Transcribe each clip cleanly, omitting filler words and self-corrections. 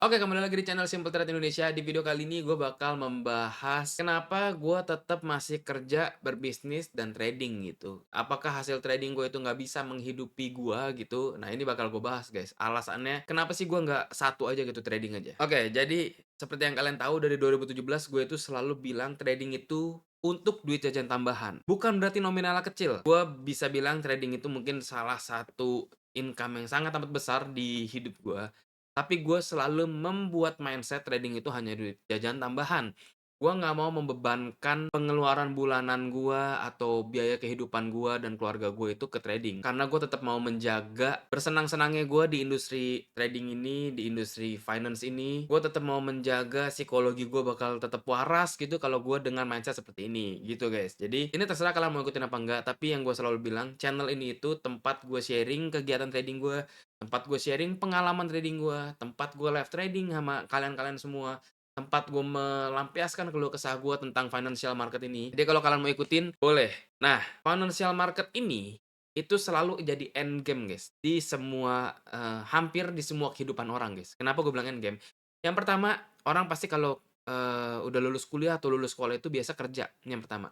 Oke, kembali lagi di channel Simple Trade Indonesia. Di video kali ini gue bakal membahas kenapa gue tetap masih kerja, berbisnis, dan trading gitu. Apakah hasil trading gue itu nggak bisa menghidupi gue gitu? Nah, ini bakal gue bahas, guys. Alasannya, kenapa sih gue nggak satu aja gitu, trading aja? Oke, jadi seperti yang kalian tahu dari 2017, gue itu selalu bilang trading itu untuk duit jajan tambahan. Bukan berarti nominalnya kecil. Gue bisa bilang trading itu mungkin salah satu income yang sangat amat besar di hidup gue. Tapi gue selalu membuat mindset trading itu hanya duit jajan tambahan. Gue nggak mau membebankan pengeluaran bulanan gue atau biaya kehidupan gue dan keluarga gue itu ke trading. Karena gue tetap mau menjaga bersenang-senangnya gue di industri trading ini, di industri finance ini. Gue tetap mau menjaga psikologi gue bakal tetap waras gitu kalau gue dengan mindset seperti ini gitu, guys. Jadi ini terserah kalian mau ikutin apa enggak. Tapi yang gue selalu bilang, channel ini itu tempat gue sharing kegiatan trading gue, tempat gue sharing pengalaman trading gue, tempat gue live trading sama kalian-kalian semua, tempat gue melampiaskan keluh kesah gue tentang financial market ini. Jadi kalau kalian mau ikutin, boleh. Nah, financial market ini itu selalu jadi end game, guys. Di semua hampir di semua kehidupan orang, guys. Kenapa gue bilang end game? Yang pertama, orang pasti kalau udah lulus kuliah atau lulus sekolah itu biasa kerja. Ini yang pertama.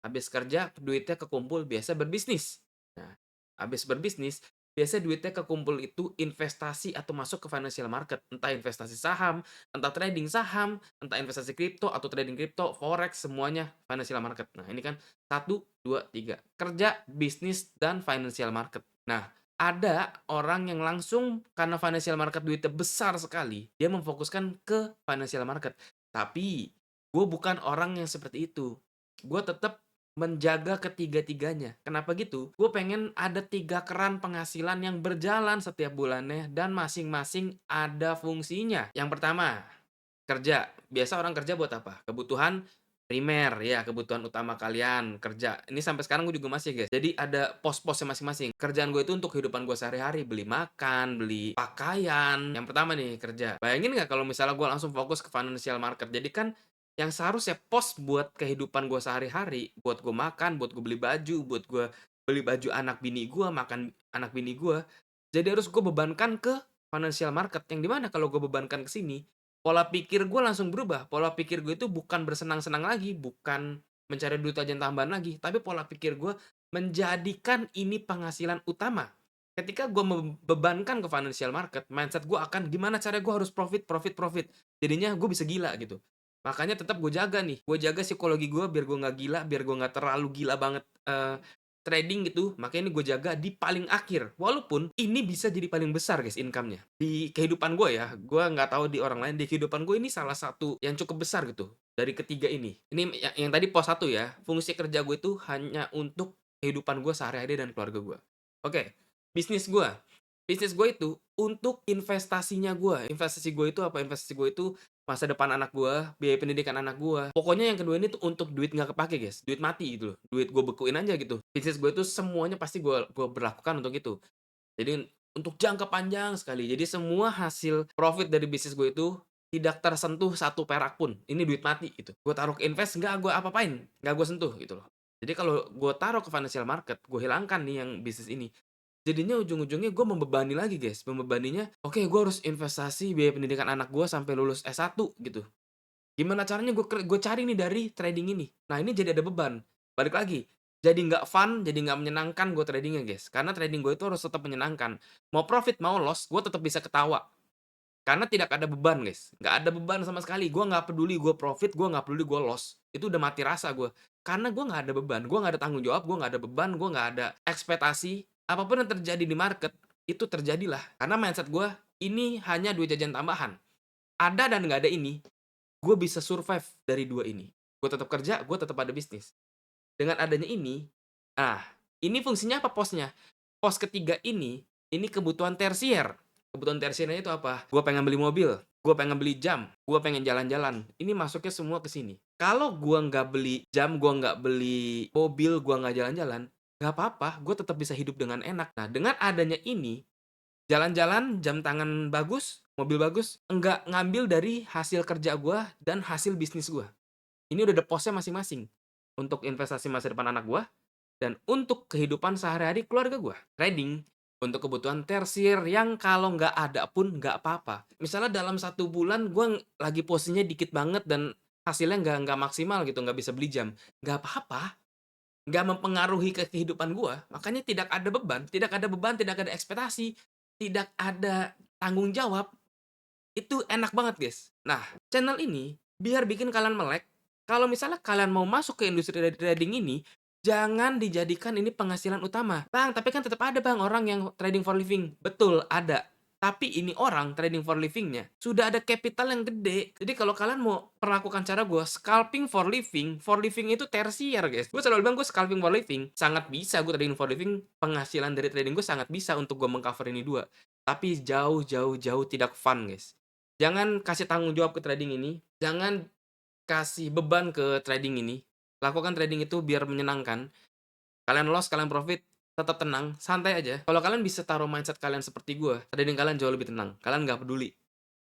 Habis kerja, duitnya kekumpul, biasa berbisnis. Nah, habis berbisnis, biasa duitnya kekumpul itu investasi atau masuk ke financial market. Entah investasi saham, entah trading saham, entah investasi kripto atau trading kripto, forex, semuanya financial market. Nah, ini kan satu, dua, tiga. Kerja, bisnis, dan financial market. Nah, ada orang yang langsung karena financial market duitnya besar sekali, dia memfokuskan ke financial market. Tapi, gue bukan orang yang seperti itu. Gue tetap menjaga ketiga-tiganya. Kenapa gitu? Gue pengen ada 3 keran penghasilan yang berjalan setiap bulannya dan masing-masing ada fungsinya. Yang pertama, kerja. Biasa orang kerja buat apa? Kebutuhan primer, ya kebutuhan utama kalian, kerja. Ini sampai sekarang gue juga masih, guys. Jadi ada pos-posnya masing-masing. Kerjaan gue itu untuk kehidupan gue sehari-hari, beli makan, beli pakaian. Yang pertama nih, kerja. Bayangin nggak kalau misalnya gue langsung fokus ke financial market. Jadi kan yang seharusnya pos buat kehidupan gue sehari-hari, buat gue makan, buat gue beli baju, buat gue beli baju anak bini gue, makan anak bini gue. Jadi harus gue bebankan ke financial market. Yang dimana kalau gue bebankan ke sini, pola pikir gue langsung berubah. Pola pikir gue itu bukan bersenang-senang lagi, bukan mencari duit aja tambahan lagi, tapi pola pikir gue menjadikan ini penghasilan utama. Ketika gue membebankan ke financial market, mindset gue akan gimana cara gue harus profit, profit, profit. Jadinya gue bisa gila gitu. Makanya tetap gue jaga nih, gue jaga psikologi gue biar gue nggak gila, biar gue nggak terlalu gila banget trading gitu. Makanya ini gue jaga di paling akhir. Walaupun ini bisa jadi paling besar, guys, income-nya. Di kehidupan gue ya, gue nggak tahu di orang lain, di kehidupan gue ini salah satu yang cukup besar gitu. Dari ketiga ini. Ini yang tadi pos satu ya, fungsi kerja gue itu hanya untuk kehidupan gue sehari-hari dan keluarga gue. Oke, bisnis gue. Bisnis gue itu untuk investasinya gue. Investasi gue itu apa? Investasi gue itu masa depan anak gue, biaya pendidikan anak gue. Pokoknya yang kedua ini tuh untuk duit nggak kepake, guys. Duit mati gitu loh. Duit gue bekuin aja gitu. Bisnis gue itu semuanya pasti gue berlakukan untuk itu. Jadi untuk jangka panjang sekali. Jadi semua hasil profit dari bisnis gue itu tidak tersentuh satu perak pun. Ini duit mati gitu. Gue taruh ke invest nggak gue apa-apain, nggak gue sentuh gitu loh. Jadi kalau gue taruh ke financial market, gue hilangkan nih yang bisnis ini. Jadinya ujung-ujungnya gue membebani lagi, guys. Membebaninya, oke, gue harus investasi biaya pendidikan anak gue sampai lulus S1 gitu. Gimana caranya gue cari nih dari trading ini. Nah, ini jadi ada beban. Balik lagi, jadi nggak fun, jadi nggak menyenangkan gue tradingnya, guys. Karena trading gue itu harus tetap menyenangkan. Mau profit, mau loss, gue tetap bisa ketawa. Karena tidak ada beban, guys. Nggak ada beban sama sekali. Gue nggak peduli gue profit, gue nggak peduli gue loss. Itu udah mati rasa gue. Karena gue nggak ada beban, gue nggak ada tanggung jawab, gue nggak ada beban, gue nggak ada ekspektasi. Apapun yang terjadi di market, itu terjadilah. Karena mindset gue, ini hanya duit jajan tambahan. Ada dan nggak ada ini, gue bisa survive dari dua ini. Gue tetap kerja, gue tetap ada bisnis. Dengan adanya ini, ah, ini fungsinya apa posnya? Pos ketiga ini kebutuhan tersier. Kebutuhan tersiernya itu apa? Gue pengen beli mobil, gue pengen beli jam, gue pengen jalan-jalan. Ini masuknya semua ke sini. Kalau gue nggak beli jam, gue nggak beli mobil, gue nggak jalan-jalan, nggak apa-apa, gue tetap bisa hidup dengan enak. Nah, dengan adanya ini, jalan-jalan, jam tangan bagus, mobil bagus, enggak ngambil dari hasil kerja gue dan hasil bisnis gue. Ini udah ada posnya masing-masing. Untuk investasi masa depan anak gue, dan untuk kehidupan sehari-hari keluarga gue. Trading, Untuk kebutuhan tersier yang kalau nggak ada pun nggak apa-apa. Misalnya dalam 1 bulan gue lagi posisinya dikit banget dan hasilnya nggak maksimal gitu, nggak bisa beli jam, nggak apa-apa, nggak mempengaruhi ke kehidupan gue. Makanya tidak ada ekspektasi, tidak ada tanggung jawab. Itu enak banget, guys. Nah, channel ini biar bikin kalian melek, kalau misalnya kalian mau masuk ke industri trading ini, jangan dijadikan ini penghasilan utama. "Bang, tapi kan tetap ada Bang, orang yang trading for living." Betul, ada. Tapi ini orang trading for living-nya sudah ada capital yang gede. Jadi kalau kalian mau perlakukan cara gue, scalping for living itu tersier, guys. Gue selalu bilang gue scalping for living, sangat bisa gue trading for living, penghasilan dari trading gue sangat bisa untuk gue meng-cover ini dua. Tapi jauh, jauh, jauh tidak fun, guys. Jangan kasih tanggung jawab ke trading ini, jangan kasih beban ke trading ini. Lakukan trading itu biar menyenangkan. Kalian loss, kalian profit, tetap tenang, santai aja. Kalau kalian bisa taruh mindset kalian seperti gue, trading kalian jauh lebih tenang. Kalian nggak peduli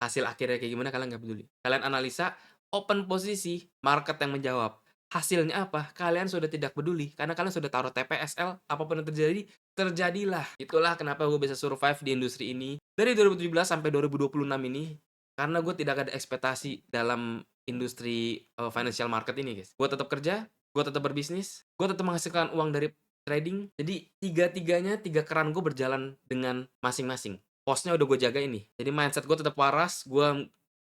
hasil akhirnya kayak gimana, kalian nggak peduli. Kalian analisa, open posisi, market yang menjawab. Hasilnya apa? Kalian sudah tidak peduli karena kalian sudah taruh TPSL, apapun yang terjadi, terjadilah. Itulah kenapa gue bisa survive di industri ini dari 2017 sampai 2026 ini, karena gue tidak ada ekspektasi dalam industri financial market ini, guys. Gue tetap kerja, gue tetap berbisnis, gue tetap menghasilkan uang dari trading. Jadi tiga-tiganya, tiga keran gue berjalan dengan masing-masing. Posnya udah gue jaga ini. Jadi mindset gue tetap waras, gue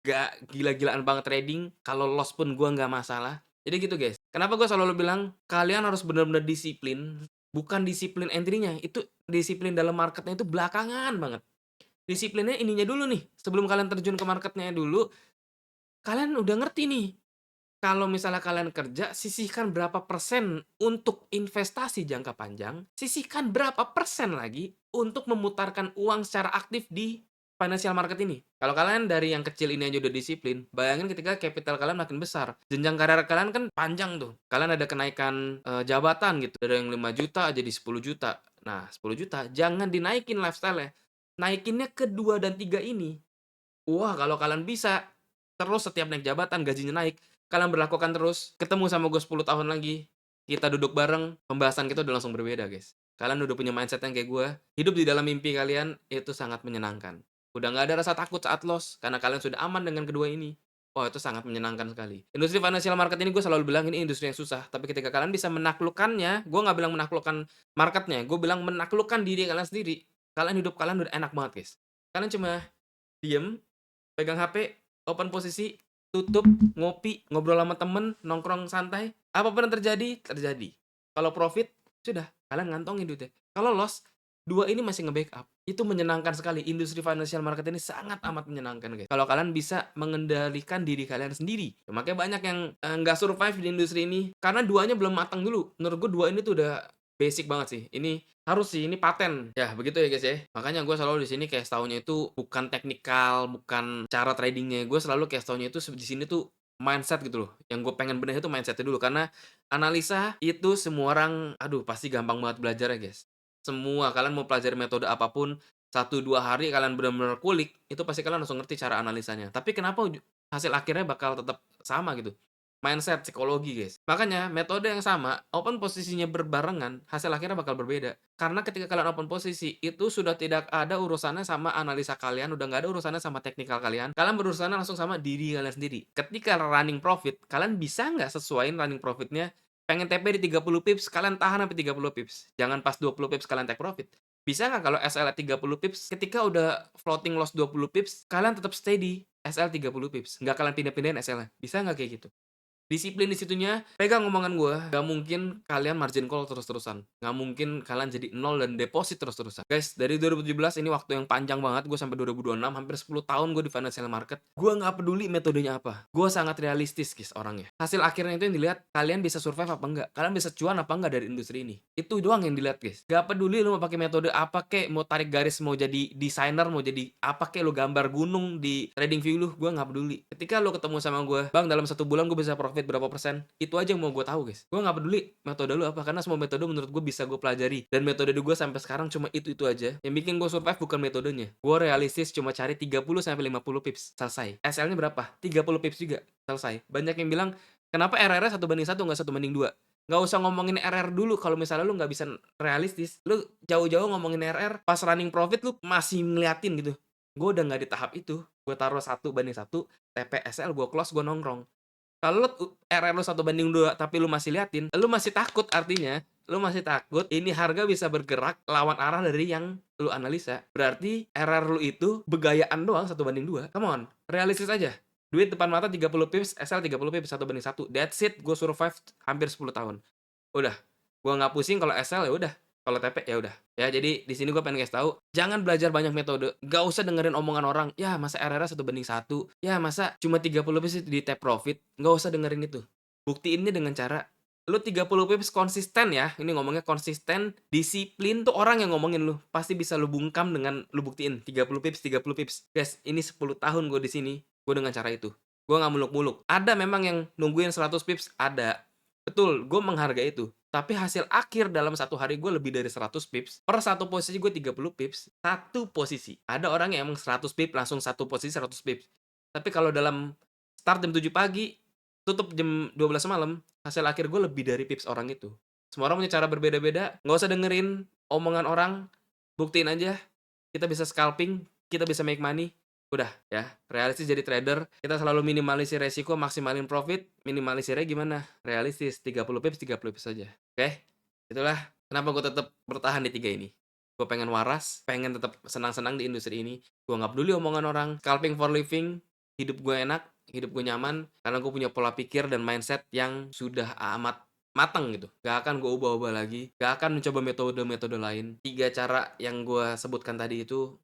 nggak gila-gilaan banget trading, kalau loss pun gue nggak masalah. Jadi gitu, guys. Kenapa gue selalu bilang, kalian harus benar-benar disiplin, bukan disiplin entry-nya, itu disiplin dalam marketnya itu belakangan banget. Disiplinnya ininya dulu nih, sebelum kalian terjun ke marketnya dulu, kalian udah ngerti nih, kalau misalnya kalian kerja, sisihkan berapa persen untuk investasi jangka panjang, sisihkan berapa persen lagi untuk memutarkan uang secara aktif di financial market ini. Kalau kalian dari yang kecil ini aja udah disiplin, bayangin ketika capital kalian makin besar, jenjang karir kalian kan panjang tuh. Kalian ada kenaikan jabatan gitu, dari yang 5 juta jadi 10 juta. Nah, 10 juta jangan dinaikin lifestyle-nya. Naikinnya ke 2 dan 3 ini. Wah, kalau kalian bisa terus setiap naik jabatan gajinya naik, kalian berlakukan terus, ketemu sama gue 10 tahun lagi, kita duduk bareng, pembahasan kita udah langsung berbeda, guys. Kalian udah punya mindset yang kayak gue, hidup di dalam mimpi kalian itu sangat menyenangkan. Udah nggak ada rasa takut saat loss, karena kalian sudah aman dengan kedua ini. Wah, itu sangat menyenangkan sekali. Industri financial market ini gue selalu bilang ini industri yang susah, tapi ketika kalian bisa menaklukkannya, gue nggak bilang menaklukkan marketnya, gue bilang menaklukkan diri kalian sendiri. Kalian hidup kalian udah enak banget, guys. Kalian cuma diem, pegang HP, open posisi, tutup, ngopi, ngobrol sama temen, nongkrong santai, apapun yang terjadi, terjadi. Kalau profit, sudah, kalian ngantongin duitnya. Kalau loss, dua ini masih nge-backup. Itu menyenangkan sekali. Industri financial market ini sangat amat menyenangkan, guys. Kalau kalian bisa mengendalikan diri kalian sendiri. Makanya banyak yang nggak survive di industri ini karena duanya belum matang dulu. Menurut gue dua ini tuh udah basic banget sih. Ini harus sih, ini paten. Ya, begitu ya guys ya. Makanya gue selalu di sini kayak setaunya itu bukan teknikal, bukan cara tradingnya. Gue selalu kayak setaunya itu di sini tuh mindset gitu loh. Yang gue pengen benerin itu mindsetnya dulu. Karena analisa itu semua orang, aduh pasti gampang banget belajar ya guys. Semua, kalian mau pelajari metode apapun, 1-2 hari kalian benar-benar kulik, itu pasti kalian langsung ngerti cara analisanya. Tapi kenapa hasil akhirnya bakal tetap sama gitu? Mindset, psikologi, guys. Makanya metode yang sama, open posisinya berbarengan, hasil akhirnya bakal berbeda. Karena ketika kalian open posisi, itu sudah tidak ada urusannya sama analisa kalian, udah nggak ada urusannya sama teknikal kalian. Kalian berurusannya langsung sama diri kalian sendiri. Ketika running profit, kalian bisa nggak sesuaiin running profitnya? Pengen TP di 30 pips, kalian tahan sampai 30 pips. Jangan pas 20 pips kalian take profit. Bisa nggak kalau SL 30 pips, ketika udah floating loss 20 pips, kalian tetap stay di SL 30 pips. Nggak kalian pindah-pindahin SL-nya. Bisa nggak kayak gitu? Disiplin di situnya, pegang omongan gue, nggak mungkin kalian margin call terus-terusan, nggak mungkin kalian jadi nol dan deposit terus-terusan. Guys, dari 2017 ini waktu yang panjang banget, gue sampai 2026, hampir 10 tahun gue di financial market, gue nggak peduli metodenya apa, gue sangat realistis guys orangnya. Hasil akhirnya itu yang dilihat, kalian bisa survive apa enggak, kalian bisa cuan apa enggak dari industri ini. Itu doang yang dilihat guys. Gak peduli lu mau pakai metode apa kek, mau tarik garis, mau jadi desainer, mau jadi apa kek, lu gambar gunung di trading view lu, gue nggak peduli. Ketika lu ketemu sama gue, bang dalam 1 bulan gue bisa profit berapa persen, itu aja yang mau gue tahu guys. Gue nggak peduli metode lu apa, karena semua metode menurut gue bisa gue pelajari, dan metode gue sampai sekarang cuma itu aja. Yang bikin gue survive bukan metodenya, gue realistis, cuma cari 30-50 pips selesai. SL nya berapa? 30 pips juga selesai. Banyak yang bilang kenapa RR 1 banding 1 nggak 1 banding 2? Nggak usah ngomongin RR dulu kalau misalnya lu nggak bisa realistis, lu jauh-jauh ngomongin RR, pas running profit lu masih ngeliatin gitu. Gue udah nggak di tahap itu, gue taruh 1/1, TPSL gue close, gue nongkrong. Kalau lu RR lu 1/2 tapi lu masih liatin, lu masih takut artinya, lu masih takut ini harga bisa bergerak lawan arah dari yang lu analisa. Berarti RR lu itu begayaan doang 1/2. Come on, realistis aja. Duit depan mata 30 pips, SL 30 pips 1/1. That's it, gue survive hampir 10 tahun. Udah, gua nggak pusing kalau SL ya udah, kalau TP ya udah. Ya jadi di sini gua pengen kasih tahu, jangan belajar banyak metode, nggak usah dengerin omongan orang, "Ya masa RR 1/1, ya masa cuma 30 pips di take profit." Nggak usah dengerin itu. Buktiinnya dengan cara lu 30 pips konsisten ya, ini ngomongnya konsisten, disiplin tuh orang yang ngomongin lu, pasti bisa lu bungkam dengan lu buktiin 30 pips 30 pips. Guys, ini 10 tahun gue di sini, gue dengan cara itu. Gue nggak muluk-muluk. Ada memang yang nungguin 100 pips, ada. Betul, gue menghargai itu. Tapi hasil akhir dalam satu hari gue lebih dari 100 pips. Per satu posisi gue 30 pips. Satu posisi. Ada orang yang emang 100 pips langsung satu posisi 100 pips. Tapi kalau dalam start jam 7 pagi, tutup jam 12 malam, hasil akhir gue lebih dari pips orang itu. Semua orang punya cara berbeda-beda. Nggak usah dengerin omongan orang. Buktiin aja. Kita bisa scalping. Kita bisa make money. Udah ya, realistis jadi trader, kita selalu minimalisir resiko, maksimalin profit, minimalisirnya gimana? Realistis, 30 pips 30 pips saja. Oke? Itulah kenapa gue tetap bertahan di 3 ini. Gue pengen waras, pengen tetap senang-senang di industri ini. Gue nggak peduli omongan orang, scalping for living, hidup gue enak, hidup gue nyaman, karena gue punya pola pikir dan mindset yang sudah amat mateng gitu. Gak akan gue ubah-ubah lagi, gak akan mencoba metode-metode lain. 3 cara yang gue sebutkan tadi itu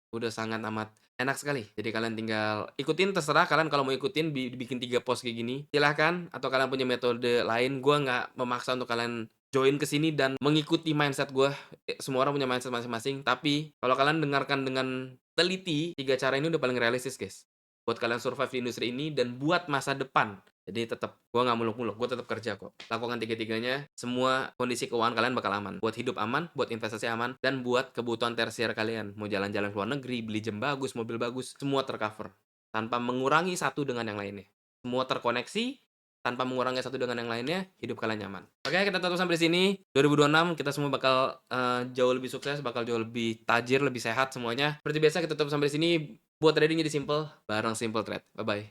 udah sangat amat enak sekali. Jadi kalian tinggal ikutin, terserah kalian kalau mau ikutin dibikin 3 post kayak gini, silahkan. Atau kalian punya metode lain, gua nggak memaksa untuk kalian join ke sini dan mengikuti mindset gua. Semua orang punya mindset masing-masing, tapi kalau kalian dengarkan dengan teliti, 3 cara ini udah paling realistis, guys. Buat kalian survive di industri ini dan buat masa depan. Jadi tetap, gua nggak muluk-muluk, gua tetap kerja kok. Lakukan tiga-tiganya, semua kondisi keuangan kalian bakal aman. Buat hidup aman, buat investasi aman, dan buat kebutuhan tersier kalian. Mau jalan-jalan ke luar negeri, beli jam bagus, mobil bagus, semua tercover. Tanpa mengurangi satu dengan yang lainnya. Semua terkoneksi, tanpa mengurangi satu dengan yang lainnya, hidup kalian nyaman. Oke, kita tutup sampai di sini. 2026 kita semua bakal jauh lebih sukses, bakal jauh lebih tajir, lebih sehat semuanya. Seperti biasa kita tutup sampai di sini. Buat trading jadi simple, bareng Simple Trade. Bye-bye.